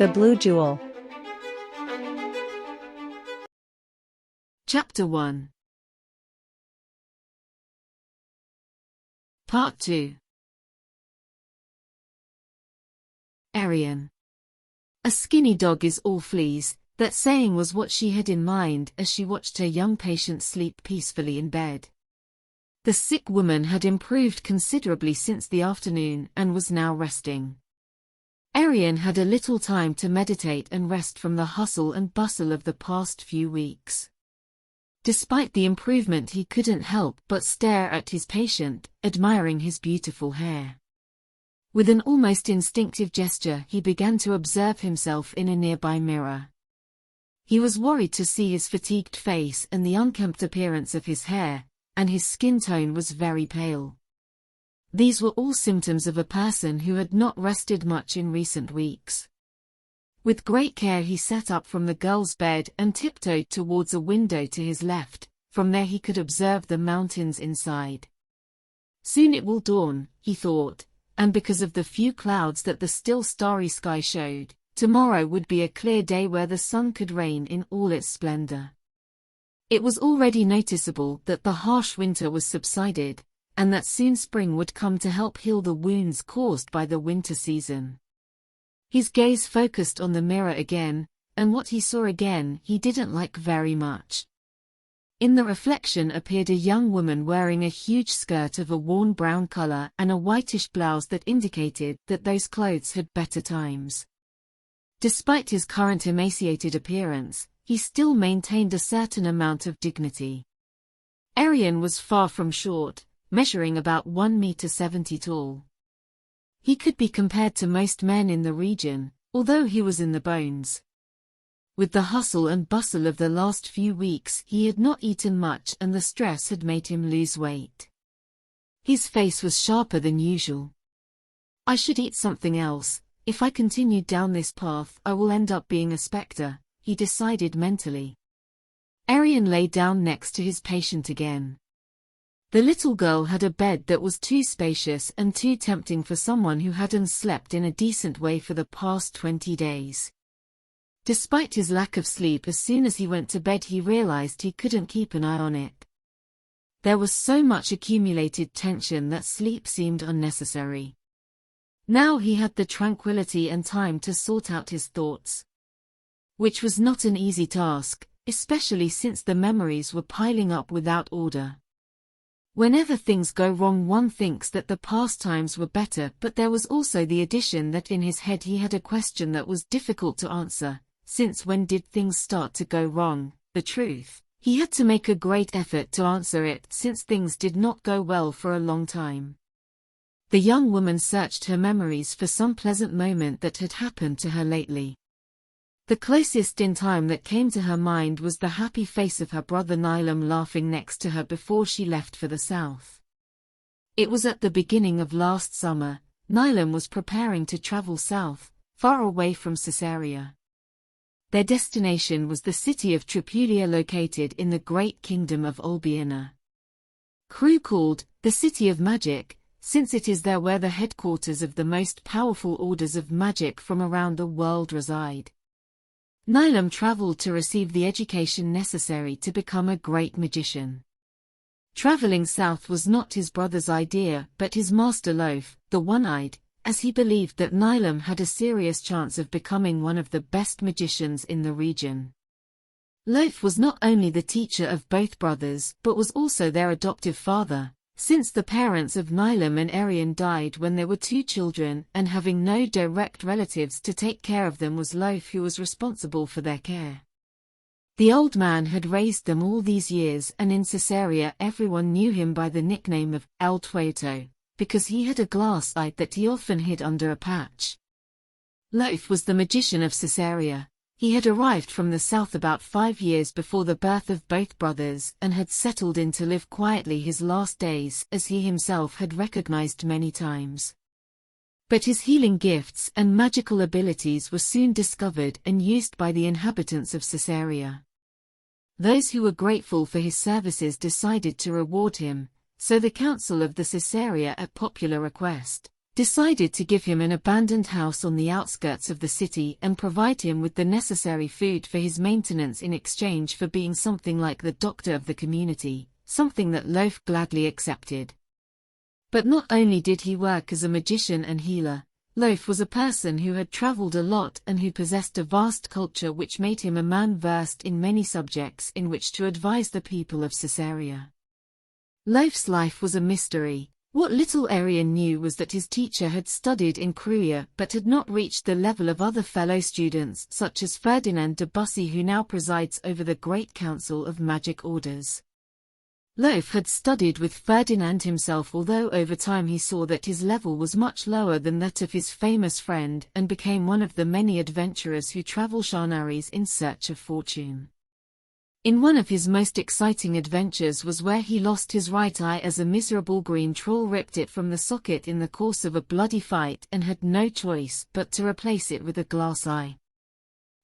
The Blue Jewel. Chapter 1. Part 2. ARIAN. A skinny dog is all fleas, that saying was what she had in mind as she watched her young patient sleep peacefully in bed. The sick woman had improved considerably since the afternoon and was now resting. ARIAN had a little time to meditate and rest from the hustle and bustle of the past few weeks. Despite the improvement, he couldn't help but stare at his patient, admiring his beautiful hair. With an almost instinctive gesture, he began to observe himself in a nearby mirror. He was worried to see his fatigued face and the unkempt appearance of his hair, and his skin tone was very pale. These were all symptoms of a person who had not rested much in recent weeks. With great care he sat up from the girl's bed and tiptoed towards a window to his left. From there he could observe the mountains inside. Soon it will dawn, he thought, and because of the few clouds that the still starry sky showed, tomorrow would be a clear day where the sun could reign in all its splendor. It was already noticeable that the harsh winter was subsided, and that soon spring would come to help heal the wounds caused by the winter season. His gaze focused on the mirror again, and what he saw again he didn't like very much. In the reflection appeared a young woman wearing a huge skirt of a worn brown color and a whitish blouse that indicated that those clothes had better times. Despite his current emaciated appearance, he still maintained a certain amount of dignity. ARIAN was far from short, measuring about 1.70 meters tall. He could be compared to most men in the region, although he was in the bones. With the hustle and bustle of the last few weeks, he had not eaten much and the stress had made him lose weight. His face was sharper than usual. "I should eat something else. If I continue down this path, I will end up being a specter," he decided mentally. ARIAN lay down next to his patient again. The little girl had a bed that was too spacious and too tempting for someone who hadn't slept in a decent way for the past 20 days. Despite his lack of sleep, as soon as he went to bed he realized he couldn't keep an eye on it. There was so much accumulated tension that sleep seemed unnecessary. Now he had the tranquility and time to sort out his thoughts, which was not an easy task, especially since the memories were piling up without order. Whenever things go wrong, one thinks that the past times were better, but there was also the addition that in his head he had a question that was difficult to answer. Since when did things start to go wrong? The truth, he had to make a great effort to answer it since things did not go well for a long time. The young woman searched her memories for some pleasant moment that had happened to her lately. The closest in time that came to her mind was the happy face of her brother Nilam laughing next to her before she left for the south. It was at the beginning of last summer. Nilam was preparing to travel south, far away from Caesarea. Their destination was the city of Tripulia, located in the great kingdom of Olbiana. Crew called the City of Magic, since it is there where the headquarters of the most powerful orders of magic from around the world reside. Nilam traveled to receive the education necessary to become a great magician. Traveling south was not his brother's idea, but his master LOEF, the one-eyed, as he believed that Nilam had a serious chance of becoming one of the best magicians in the region. LOEF was not only the teacher of both brothers but was also their adoptive father, since the parents of Nilam and ARIAN died when they were 2 children, and having no direct relatives to take care of them was LOEF who was responsible for their care. The old man had raised them all these years, and in Caesarea everyone knew him by the nickname of El Tueto, because he had a glass eye that he often hid under a patch. LOEF was the magician of Caesarea. He had arrived from the south about 5 years before the birth of both brothers and had settled in to live quietly his last days, as he himself had recognized many times. But his healing gifts and magical abilities were soon discovered and used by the inhabitants of Caesarea. Those who were grateful for his services decided to reward him, so the council of the Caesarea, at popular request, decided to give him an abandoned house on the outskirts of the city and provide him with the necessary food for his maintenance in exchange for being something like the doctor of the community, something that LOEF gladly accepted. But not only did he work as a magician and healer, LOEF was a person who had traveled a lot and who possessed a vast culture which made him a man versed in many subjects in which to advise the people of Caesarea. LOEF's life was a mystery. What little ARIAN knew was that his teacher had studied in Croia but had not reached the level of other fellow students such as Ferdinand de Bussy, who now presides over the Great Council of Magic Orders. LOEF had studied with Ferdinand himself, although over time he saw that his level was much lower than that of his famous friend and became one of the many adventurers who travel Shanaris in search of fortune. In one of his most exciting adventures was where he lost his right eye as a miserable green troll ripped it from the socket in the course of a bloody fight and had no choice but to replace it with a glass eye.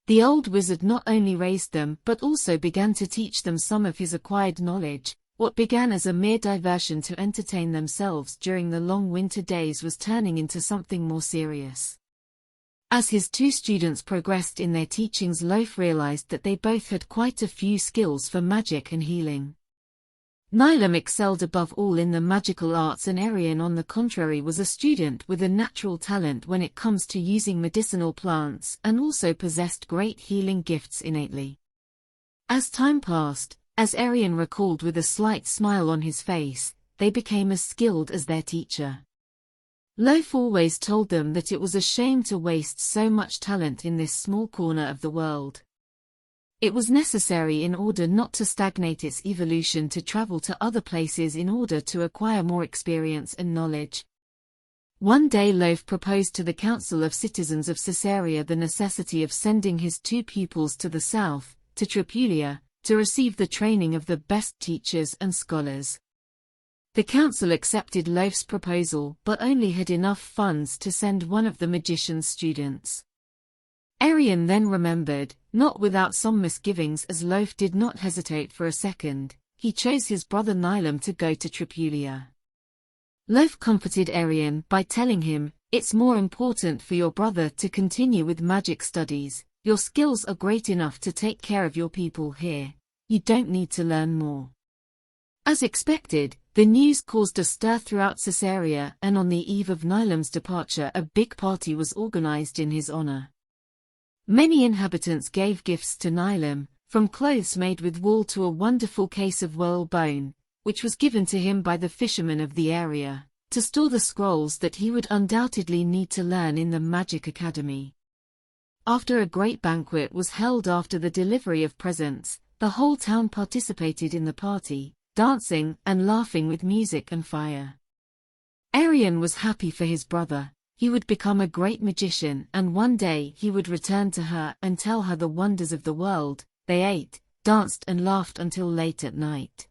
The old wizard not only raised them but also began to teach them some of his acquired knowledge. What began as a mere diversion to entertain themselves during the long winter days was turning into something more serious. As his two students progressed in their teachings, LOEF realized that they both had quite a few skills for magic and healing. Nilam excelled above all in the magical arts, and ARIAN, on the contrary, was a student with a natural talent when it comes to using medicinal plants and also possessed great healing gifts innately. As time passed, as ARIAN recalled with a slight smile on his face, they became as skilled as their teacher. LOEF always told them that it was a shame to waste so much talent in this small corner of the world. It was necessary, in order not to stagnate its evolution, to travel to other places in order to acquire more experience and knowledge. One day LOEF proposed to the Council of Citizens of Caesarea the necessity of sending his two pupils to the south, to Tripulia, to receive the training of the best teachers and scholars. The council accepted LOEF's proposal but only had enough funds to send one of the magician's students. ARIAN then remembered, not without some misgivings, as LOEF did not hesitate for a second, he chose his brother Nilam to go to Tripulia. LOEF comforted ARIAN by telling him, "It's more important for your brother to continue with magic studies. Your skills are great enough to take care of your people here. You don't need to learn more." As expected, the news caused a stir throughout Caesarea, and on the eve of Nilam's departure a big party was organized in his honor. Many inhabitants gave gifts to Nilam, from clothes made with wool to a wonderful case of whalebone, which was given to him by the fishermen of the area, to store the scrolls that he would undoubtedly need to learn in the Magic Academy. After a great banquet was held after the delivery of presents, the whole town participated in the party, dancing and laughing with music and fire. ARIAN was happy for his brother. He would become a great magician, and one day he would return to her and tell her the wonders of the world. They ate, danced and laughed until late at night.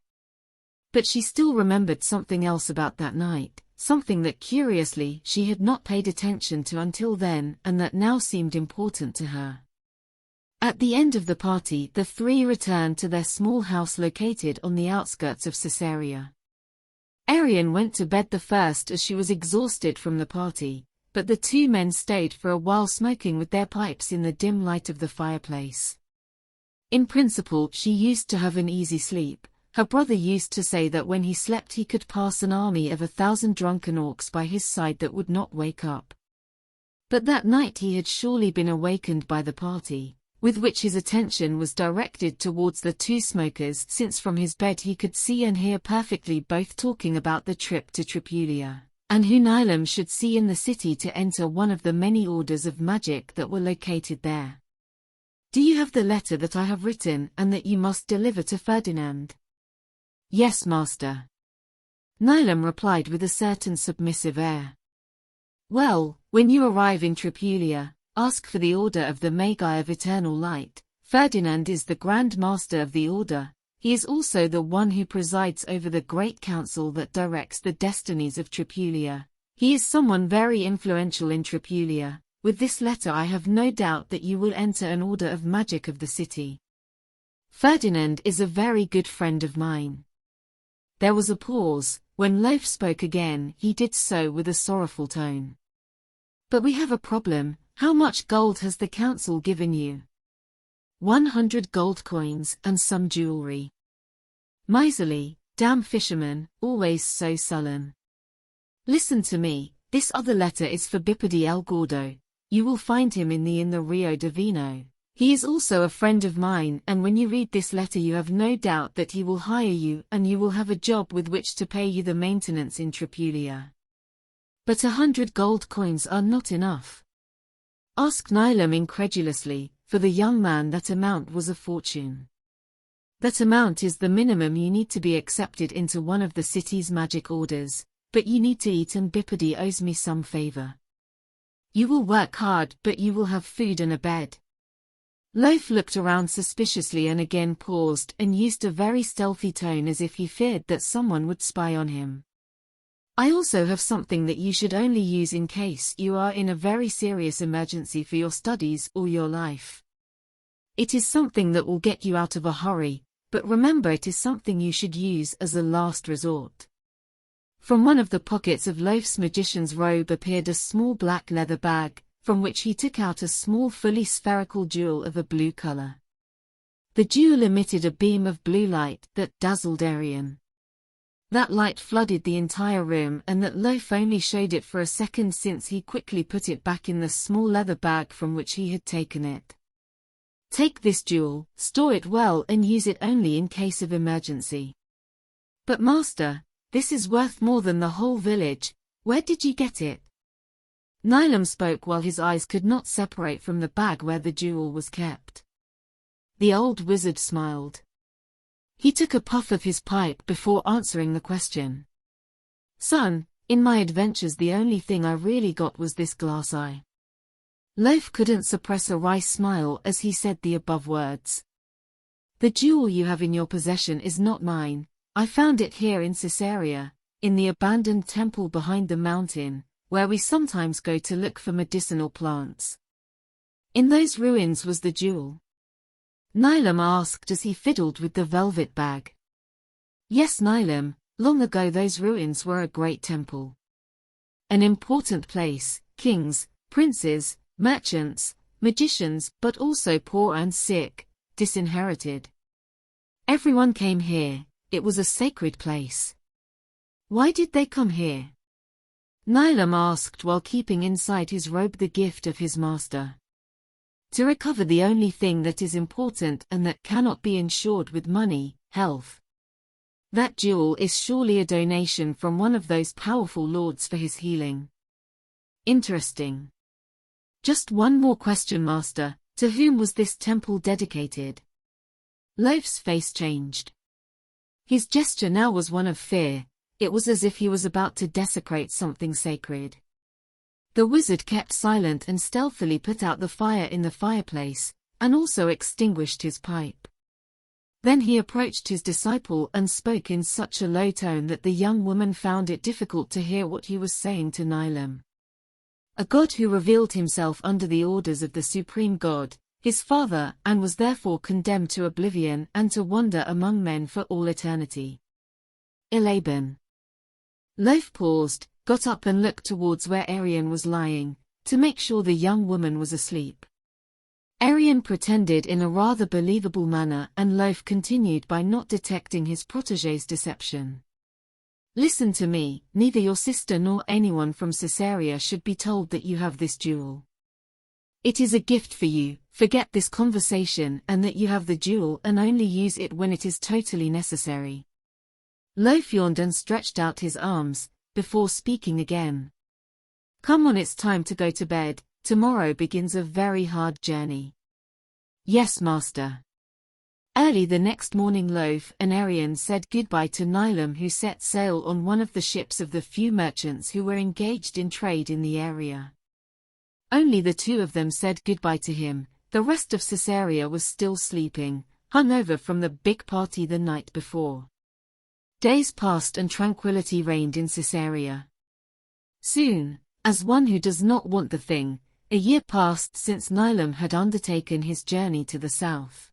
But she still remembered something else about that night, something that curiously she had not paid attention to until then and that now seemed important to her. At the end of the party, the three returned to their small house located on the outskirts of Caesarea. ARIAN went to bed the first as she was exhausted from the party, but the two men stayed for a while smoking with their pipes in the dim light of the fireplace. In principle, she used to have an easy sleep. Her brother used to say that when he slept he could pass an army of 1,000 drunken orcs by his side that would not wake up. But that night he had surely been awakened by the party, with which his attention was directed towards the two smokers, since from his bed he could see and hear perfectly, both talking about the trip to Tripulia, and who Nilam should see in the city to enter one of the many orders of magic that were located there. "Do you have the letter that I have written and that you must deliver to Ferdinand?" "Yes, master," Nilam replied with a certain submissive air. "Well, when you arrive in Tripulia, ask for the Order of the Magi of Eternal Light. Ferdinand is the Grand Master of the Order. He is also the one who presides over the Great Council that directs the destinies of Tripulia. He is someone very influential in Tripulia. With this letter I have no doubt that you will enter an order of magic of the city. Ferdinand is a very good friend of mine." There was a pause. When LOEF spoke again, he did so with a sorrowful tone. But we have a problem. How much gold has the council given you? 100 gold coins and some jewelry. Miserly, damn fisherman, always so sullen. Listen to me, this other letter is for Bipedi El Gordo. You will find him in the Rio Divino. He is also a friend of mine, and when you read this letter you have no doubt that he will hire you and you will have a job with which to pay you the maintenance in Tripulia. But 100 gold coins are not enough. Asked Nilam incredulously. For the young man that amount was a fortune. That amount is the minimum you need to be accepted into one of the city's magic orders, but you need to eat and Bipedi owes me some favor. You will work hard but you will have food and a bed. LOEF looked around suspiciously and again paused and used a very stealthy tone as if he feared that someone would spy on him. I also have something that you should only use in case you are in a very serious emergency for your studies or your life. It is something that will get you out of a hurry, but remember it is something you should use as a last resort. From one of the pockets of LOEF's magician's robe appeared a small black leather bag, from which he took out a small fully spherical jewel of a blue color. The jewel emitted a beam of blue light that dazzled ARIAN. That light flooded the entire room and that LOEF only showed it for a second since he quickly put it back in the small leather bag from which he had taken it. Take this jewel, store it well and use it only in case of emergency. But master, this is worth more than the whole village. Where did you get it? Nilam spoke while his eyes could not separate from the bag where the jewel was kept. The old wizard smiled. He took a puff of his pipe before answering the question. Son, in my adventures the only thing I really got was this glass eye. LOEF couldn't suppress a wry smile as he said the above words. The jewel you have in your possession is not mine. I found it here in Caesarea, in the abandoned temple behind the mountain, where we sometimes go to look for medicinal plants. In those ruins was the jewel? Nilam asked as he fiddled with the velvet bag. Yes, Nilam, long ago those ruins were a great temple. An important place, kings, princes, merchants, magicians, but also poor and sick, disinherited. Everyone came here, it was a sacred place. Why did they come here? Nilam asked while keeping inside his robe the gift of his master. To recover the only thing that is important and that cannot be insured with money, health. That jewel is surely a donation from one of those powerful lords for his healing. Interesting. Just one more question, master. To whom was this temple dedicated? LOEF's face changed. His gesture now was one of fear. It was as if he was about to desecrate something sacred. The wizard kept silent and stealthily put out the fire in the fireplace, and also extinguished his pipe. Then he approached his disciple and spoke in such a low tone that the young woman found it difficult to hear what he was saying to Nilam. A god who revealed himself under the orders of the supreme god, his father, and was therefore condemned to oblivion and to wander among men for all eternity. Ilaban. LOEF paused, got up and looked towards where ARIAN was lying, to make sure the young woman was asleep. ARIAN pretended in a rather believable manner and LOEF continued by not detecting his protégé's deception. Listen to me, neither your sister nor anyone from Caesarea should be told that you have this jewel. It is a gift for you, forget this conversation and that you have the jewel and only use it when it is totally necessary. LOEF yawned and stretched out his arms, before speaking again. Come on, it's time to go to bed, tomorrow begins a very hard journey. Yes, master. Early the next morning LOEF and ARIAN said goodbye to Nilam, who set sail on one of the ships of the few merchants who were engaged in trade in the area. Only the two of them said goodbye to him. The rest of Caesarea was still sleeping, hungover from the big party the night before. Days passed and tranquility reigned in Caesarea. Soon, as one who does not want the thing, a year passed since Nilam had undertaken his journey to the south.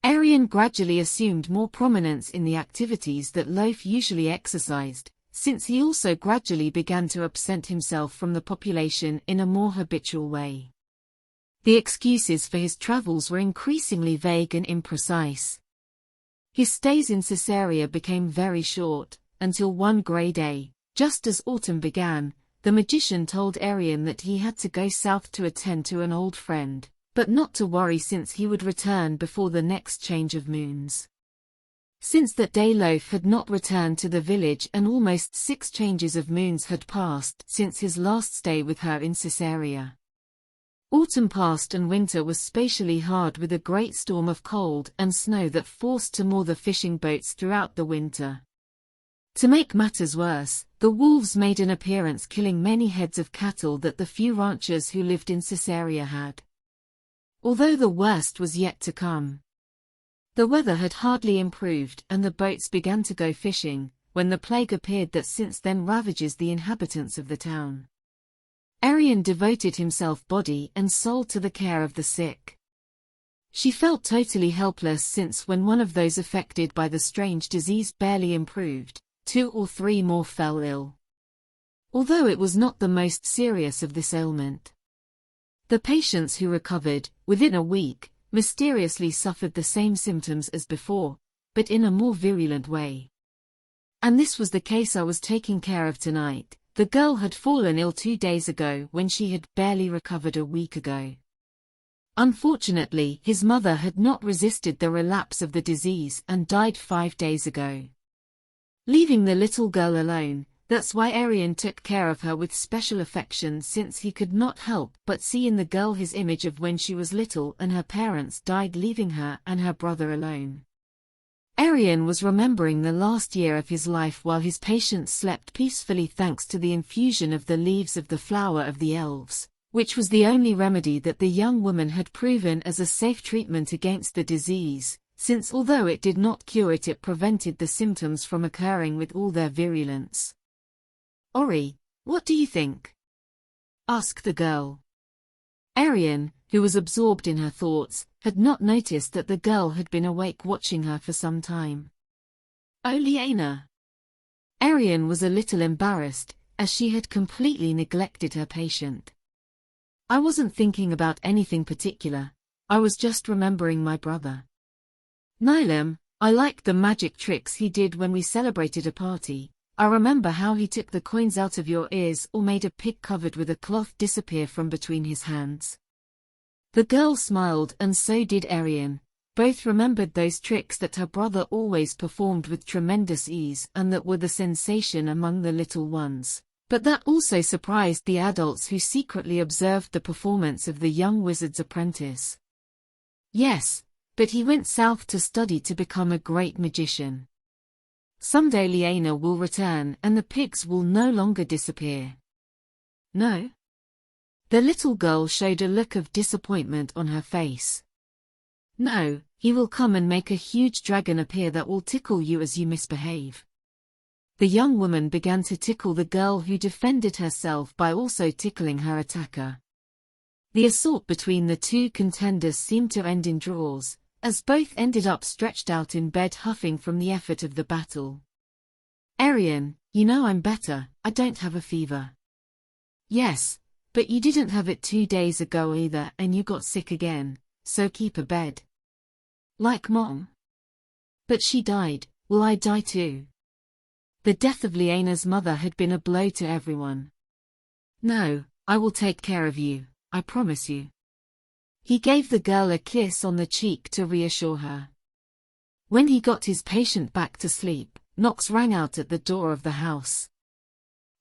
ARIAN gradually assumed more prominence in the activities that LOEF usually exercised, since he also gradually began to absent himself from the population in a more habitual way. The excuses for his travels were increasingly vague and imprecise. His stays in Caesarea became very short, until one grey day, just as autumn began, the magician told ARIAN that he had to go south to attend to an old friend, but not to worry since he would return before the next change of moons. Since that day LOEF had not returned to the village and almost 6 changes of moons had passed since his last stay with her in Caesarea. Autumn passed and winter was spatially hard with a great storm of cold and snow that forced to moor the fishing boats throughout the winter. To make matters worse, the wolves made an appearance, killing many heads of cattle that the few ranchers who lived in Caesarea had. Although the worst was yet to come. The weather had hardly improved and the boats began to go fishing, when the plague appeared that since then ravages the inhabitants of the town. ARIAN devoted himself body and soul to the care of the sick. She felt totally helpless since when one of those affected by the strange disease barely improved, 2 or 3 more fell ill. Although it was not the most serious of this ailment. The patients who recovered, within a week, mysteriously suffered the same symptoms as before, but in a more virulent way. And this was the case I was taking care of tonight. The girl had fallen ill 2 days ago when she had barely recovered a week ago. Unfortunately, his mother had not resisted the relapse of the disease and died 5 days ago. Leaving the little girl alone, that's why ARIAN took care of her with special affection since he could not help but see in the girl his image of when she was little and her parents died leaving her and her brother alone. ARIAN was remembering the last year of his life while his patients slept peacefully thanks to the infusion of the leaves of the flower of the elves, which was the only remedy that the young woman had proven as a safe treatment against the disease, since although it did not cure it, it prevented the symptoms from occurring with all their virulence. "Ori, what do you think?" asked the girl. ARIAN, who was absorbed in her thoughts, had not noticed that the girl had been awake watching her for some time. "Oh, Liana." ARIAN was a little embarrassed, as she had completely neglected her patient. "I wasn't thinking about anything particular, I was just remembering my brother. Nilam, I liked the magic tricks he did when we celebrated a party. I remember how he took the coins out of your ears or made a pig covered with a cloth disappear from between his hands." The girl smiled and so did ARIAN. Both remembered those tricks that her brother always performed with tremendous ease and that were the sensation among the little ones. But that also surprised the adults who secretly observed the performance of the young wizard's apprentice. "Yes, but he went south to study to become a great magician. Someday Liana will return and the pigs will no longer disappear." "No?" The little girl showed a look of disappointment on her face. "No, he will come and make a huge dragon appear that will tickle you as you misbehave." The young woman began to tickle the girl who defended herself by also tickling her attacker. The assault between the two contenders seemed to end in draws, as both ended up stretched out in bed huffing from the effort of the battle. "ARIAN, you know I'm better, I don't have a fever." "Yes, but you didn't have it 2 days ago either and you got sick again, so keep a bed." "Like Mom?" "But she died, will I die too?" The death of Liana's mother had been a blow to everyone. "No, I will take care of you, I promise you." He gave the girl a kiss on the cheek to reassure her. When he got his patient back to sleep, knocks rang out at the door of the house.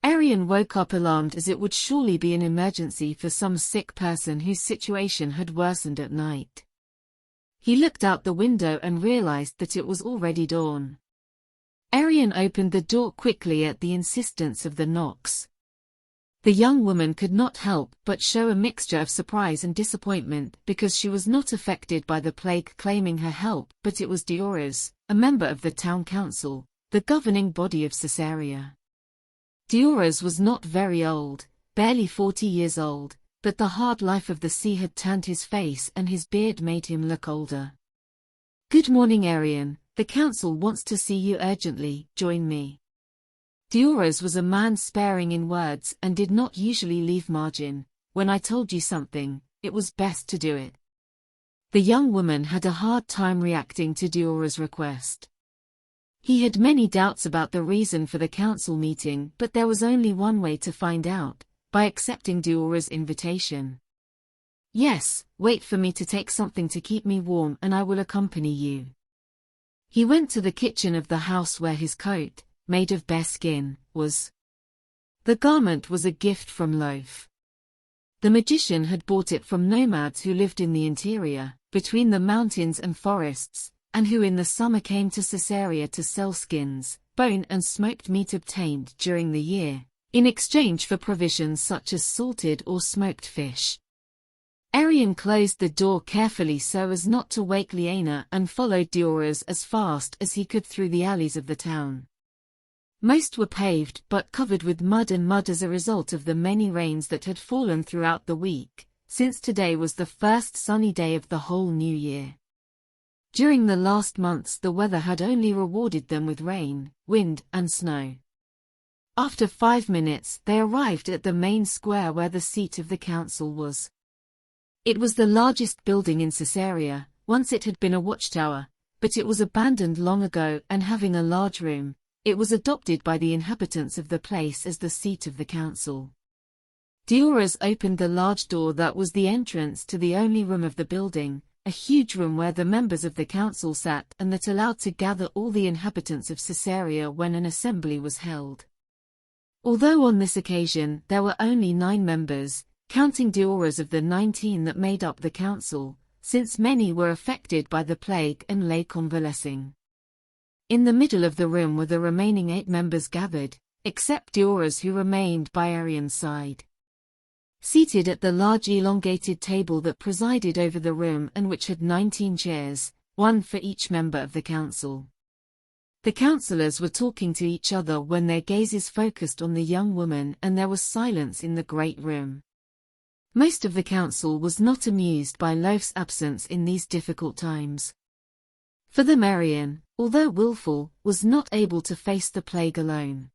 ARIAN woke up alarmed as it would surely be an emergency for some sick person whose situation had worsened at night. He looked out the window and realized that it was already dawn. ARIAN opened the door quickly at the insistence of the knocks. The young woman could not help but show a mixture of surprise and disappointment because she was not affected by the plague claiming her help, but it was Dioras, a member of the town council, the governing body of Caesarea. Dioras was not very old, barely 40 years old, but the hard life of the sea had turned his face and his beard made him look older. "Good morning, ARIAN, the council wants to see you urgently, join me." Diores was a man sparing in words and did not usually leave margin. When I told you something, it was best to do it. The young woman had a hard time reacting to Diores' request. He had many doubts about the reason for the council meeting, but there was only one way to find out, by accepting Diores' invitation. Yes, wait for me to take something to keep me warm and I will accompany you. He went to the kitchen of the house where his coat, made of bear skin, was. The garment was a gift from LOEF. The magician had bought it from nomads who lived in the interior, between the mountains and forests, and who in the summer came to Caesarea to sell skins, bone and smoked meat obtained during the year, in exchange for provisions such as salted or smoked fish. ARIAN closed the door carefully so as not to wake Liana and followed Diores as fast as he could through the alleys of the town. Most were paved but covered with mud as a result of the many rains that had fallen throughout the week, since today was the first sunny day of the whole new year. During the last months the weather had only rewarded them with rain, wind and snow. After 5 minutes they arrived at the main square where the seat of the council was. It was the largest building in Caesarea. Once it had been a watchtower, but it was abandoned long ago and having a large room, it was adopted by the inhabitants of the place as the seat of the council. Diores opened the large door that was the entrance to the only room of the building, a huge room where the members of the council sat and that allowed to gather all the inhabitants of Caesarea when an assembly was held. Although on this occasion there were only 9 members, counting Diores of the 19 that made up the council, since many were affected by the plague and lay convalescing. In the middle of the room were the remaining 8 members gathered, except Diores who remained by ARIAN's side. Seated at the large elongated table that presided over the room and which had 19 chairs, 1 for each member of the council. The councillors were talking to each other when their gazes focused on the young woman and there was silence in the great room. Most of the council was not amused by LOEF's absence in these difficult times. For them ARIAN, although willful, was not able to face the plague alone.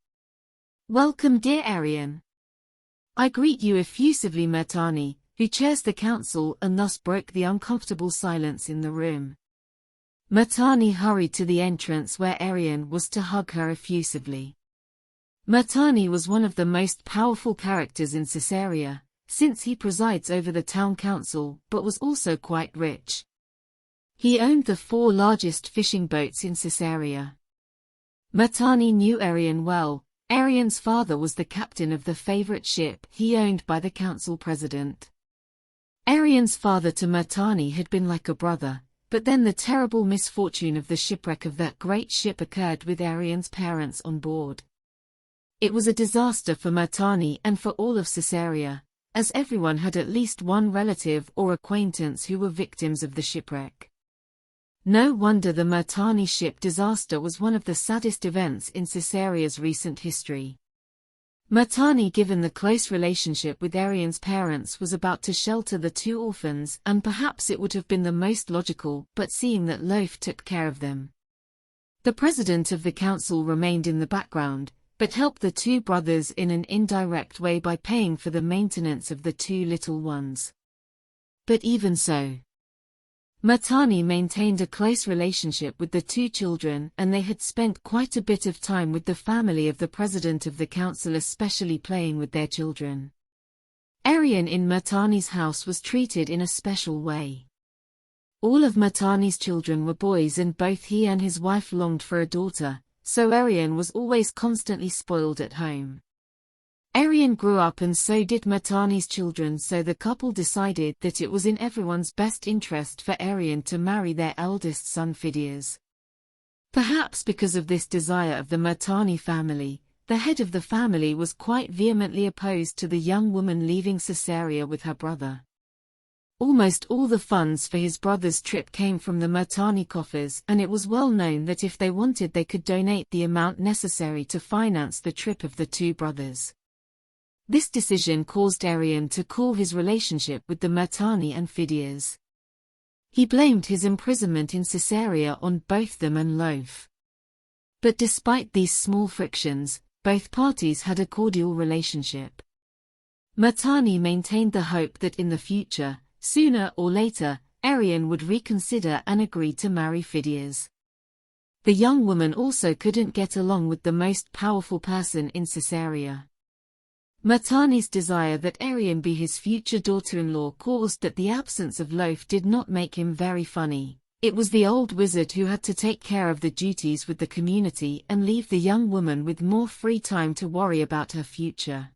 Welcome dear ARIAN. I greet you effusively Myrtani, who chairs the council and thus broke the uncomfortable silence in the room. Myrtani hurried to the entrance where ARIAN was to hug her effusively. Myrtani was one of the most powerful characters in Caesarea, since he presides over the town council but was also quite rich. He owned the 4 largest fishing boats in Caesarea. Myrtani knew ARIAN well. ARIAN's father was the captain of the favorite ship he owned by the council president. ARIAN's father to Myrtani had been like a brother, but then the terrible misfortune of the shipwreck of that great ship occurred with ARIAN's parents on board. It was a disaster for Myrtani and for all of Caesarea, as everyone had at least one relative or acquaintance who were victims of the shipwreck. No wonder the Myrtani ship disaster was one of the saddest events in Caesarea's recent history. Myrtani, given the close relationship with ARIAN's parents, was about to shelter the 2 orphans, and perhaps it would have been the most logical, but seeing that LOEF took care of them. The president of the council remained in the background, but helped the 2 brothers in an indirect way by paying for the maintenance of the 2 little ones. But even so, Myrtani maintained a close relationship with the 2 children and they had spent quite a bit of time with the family of the president of the council, especially playing with their children. ARIAN in Myrtani's house was treated in a special way. All of Myrtani's children were boys and both he and his wife longed for a daughter, so ARIAN was always constantly spoiled at home. ARIAN grew up and so did Myrtani's children, so the couple decided that it was in everyone's best interest for ARIAN to marry their eldest son Phidias. Perhaps because of this desire of the Myrtani family, the head of the family was quite vehemently opposed to the young woman leaving Caesarea with her brother. Almost all the funds for his brother's trip came from the Myrtani coffers, and it was well known that if they wanted they could donate the amount necessary to finance the trip of the 2 brothers. This decision caused ARIAN to cool his relationship with the Myrtani and Phidias. He blamed his imprisonment in Caesarea on both them and LOEF. But despite these small frictions, both parties had a cordial relationship. Matani maintained the hope that in the future, sooner or later, ARIAN would reconsider and agree to marry Phidias. The young woman also couldn't get along with the most powerful person in Caesarea. Matani's desire that ARIAN be his future daughter-in-law caused that the absence of LOEF did not make him very funny. It was the old wizard who had to take care of the duties with the community and leave the young woman with more free time to worry about her future.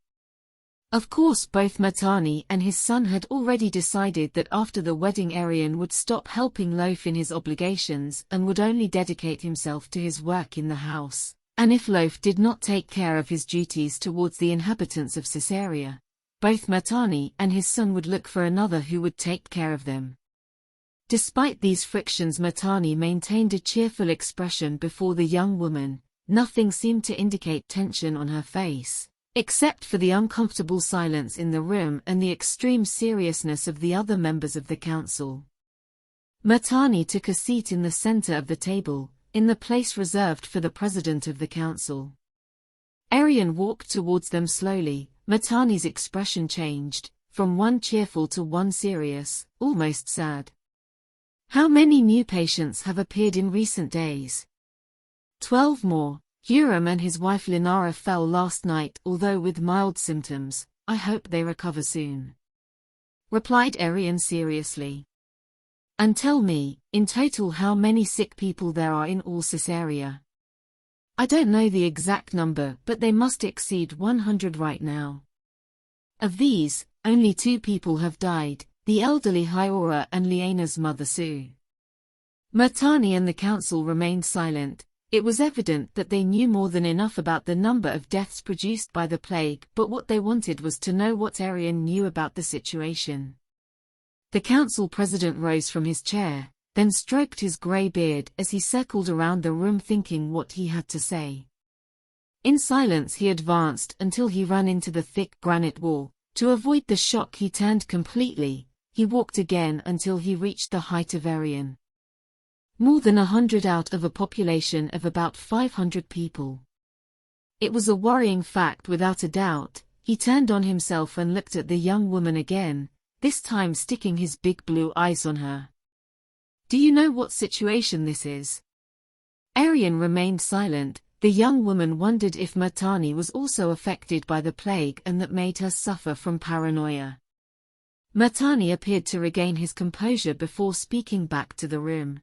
Of course, both Matani and his son had already decided that after the wedding ARIAN would stop helping LOEF in his obligations and would only dedicate himself to his work in the house. And if LOEF did not take care of his duties towards the inhabitants of Caesarea, both Matani and his son would look for another who would take care of them. Despite these frictions, Matani maintained a cheerful expression before the young woman. Nothing seemed to indicate tension on her face, except for the uncomfortable silence in the room and the extreme seriousness of the other members of the council. Matani took a seat in the center of the table, in the place reserved for the president of the council. ARIAN walked towards them slowly. Matani's expression changed, from one cheerful to one serious, almost sad. How many new patients have appeared in recent days? 12 more. Huram and his wife Linara fell last night, although with mild symptoms. I hope they recover soon, replied ARIAN seriously. And tell me, in total, how many sick people there are in all Caesarea? I don't know the exact number, but they must exceed 100 right now. Of these, only 2 people have died, the elderly Hyora and Leana's mother Sue. Matani and the council remained silent. It was evident that they knew more than enough about the number of deaths produced by the plague, but what they wanted was to know what ARIAN knew about the situation. The council president rose from his chair, then stroked his grey beard as he circled around the room thinking what he had to say. In silence he advanced until he ran into the thick granite wall. To avoid the shock he turned completely. He walked again until he reached the height of ARIAN. More than 100 out of a population of about 500 people. It was a worrying fact without a doubt. He turned on himself and looked at the young woman again, this time sticking his big blue eyes on her. Do you know what situation this is? ARIAN remained silent. The young woman wondered if Matani was also affected by the plague and that made her suffer from paranoia. Matani appeared to regain his composure before speaking back to the room.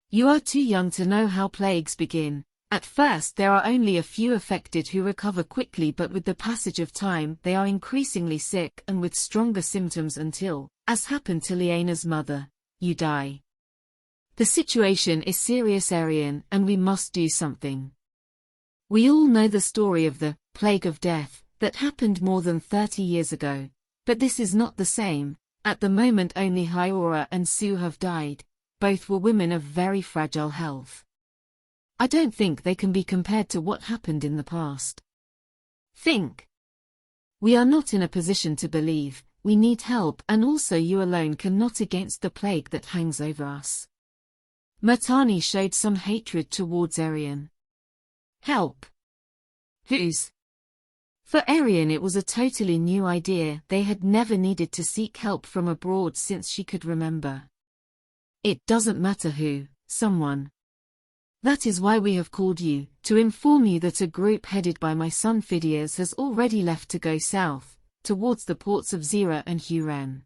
You are too young to know how plagues begin. At first there are only a few affected who recover quickly, but with the passage of time they are increasingly sick and with stronger symptoms until, as happened to Leana's mother, you die. The situation is serious, ARIAN, and we must do something. We all know the story of the plague of death that happened more than 30 years ago, but this is not the same. At the moment only Hyora and Sue have died. Both were women of very fragile health. I don't think they can be compared to what happened in the past. Think. We are not in a position to believe. We need help, and also you alone cannot against the plague that hangs over us. Matani showed some hatred towards ARIAN. Help. Whose? For ARIAN it was a totally new idea. They had never needed to seek help from abroad since she could remember. It doesn't matter who, someone. That is why we have called you, to inform you that a group headed by my son Phidias has already left to go south, towards the ports of Zera and Huran.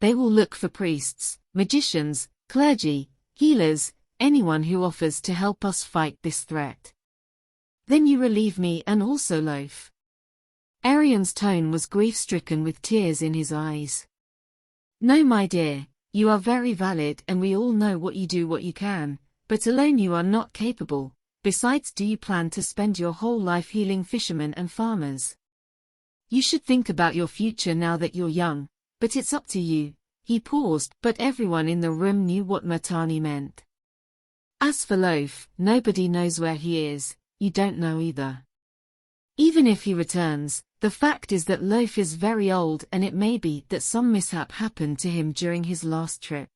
They will look for priests, magicians, clergy, healers, anyone who offers to help us fight this threat. Then you relieve me and also LOEF. ARIAN's tone was grief-stricken with tears in his eyes. No, my dear, you are very valid and we all know what you can, but alone you are not capable. Besides, do you plan to spend your whole life healing fishermen and farmers? You should think about your future now that you're young, but it's up to you. He paused, but everyone in the room knew what Matani meant. As for LOEF, nobody knows where he is. You don't know either. Even if he returns, the fact is that LOEF is very old and it may be that some mishap happened to him during his last trip.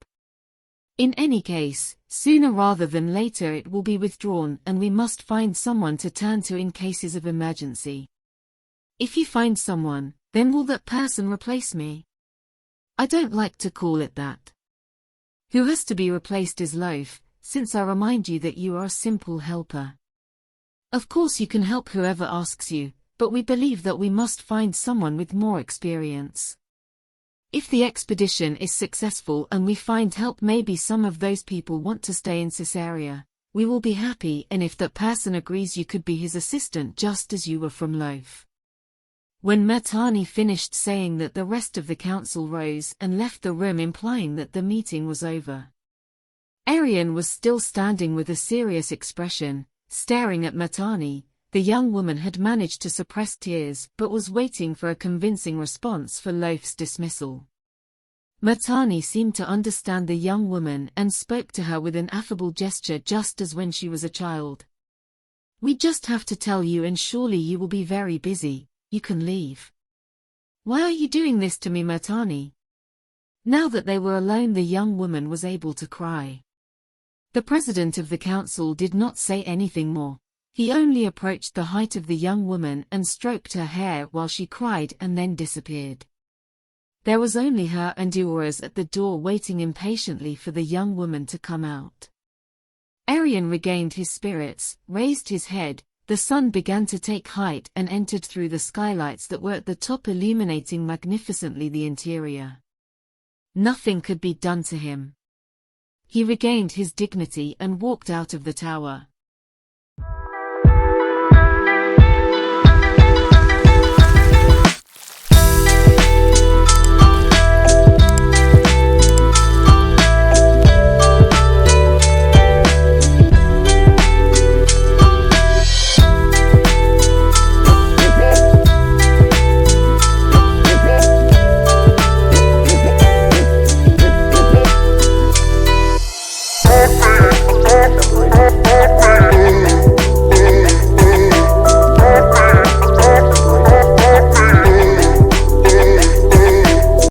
In any case, sooner rather than later it will be withdrawn and we must find someone to turn to in cases of emergency. If you find someone, then will that person replace me? I don't like to call it that. Who has to be replaced is LOEF, since I remind you that you are a simple helper. Of course you can help whoever asks you, but we believe that we must find someone with more experience. If the expedition is successful and we find help, maybe some of those people want to stay in Caesarea, we will be happy, and if that person agrees you could be his assistant just as you were from LOEF. When Mertani finished saying that, the rest of the council rose and left the room, implying that the meeting was over. ARIAN was still standing with a serious expression, staring at Mertani. The young woman had managed to suppress tears but was waiting for a convincing response for LOEF's dismissal. Mertani seemed to understand the young woman and spoke to her with an affable gesture, just as when she was a child. "We just have to tell you, and surely you will be very busy. You can leave." "Why are you doing this to me, Mertani?" Now that they were alone, the young woman was able to cry. The president of the council did not say anything more. He only approached the height of the young woman and stroked her hair while she cried and then disappeared. There was only her and Duras at the door, waiting impatiently for the young woman to come out. ARIAN regained his spirits, raised his head. The sun began to take height and entered through the skylights that were at the top, illuminating magnificently the interior. Nothing could be done to him. He regained his dignity and walked out of the tower.